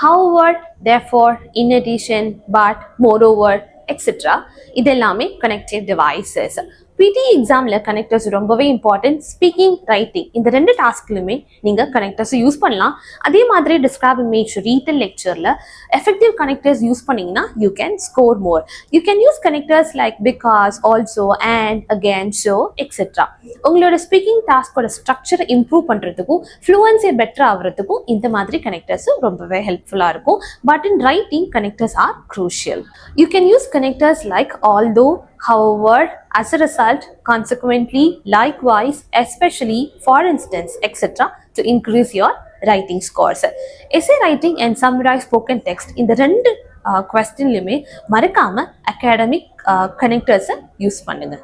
however, therefore, in addition, but, moreover, etc. இதெல்லாமே connective devices. PTE எக்ஸாமில் connectors ரொம்பவே important. Speaking, writing இந்த ரெண்டு டாஸ்க்லையுமே நீங்கள் கனெக்டர்ஸ் யூஸ் பண்ணலாம். அதே மாதிரி டிஸ்கிரைப் இமேஜ், ரீட்டல் லெக்சரில் எஃபெக்டிவ் கனெக்டர்ஸ் யூஸ் பண்ணிங்கன்னா you can score more. You can use connectors like because, also, and, again, so, etcetera. உங்களோட ஸ்பீக்கிங் டாஸ்கோட ஸ்ட்ரக்சரை இம்ப்ரூவ் பண்ணுறதுக்கும் ஃப்ளூவன்ஸை பெட்டர் ஆகிறதுக்கும் இந்த மாதிரி கனெக்டர்ஸ் ரொம்பவே ஹெல்ப்ஃபுல்லாக இருக்கும். But in writing connectors are crucial. You can use connectors like although, however, as a result, consequently, likewise, especially, for instance, etc. to increase your writing scores. Essay writing and summarize spoken text இந்த ரெண்டு questionலுமே மறக்காம academic connectors use பண்ணுங்க.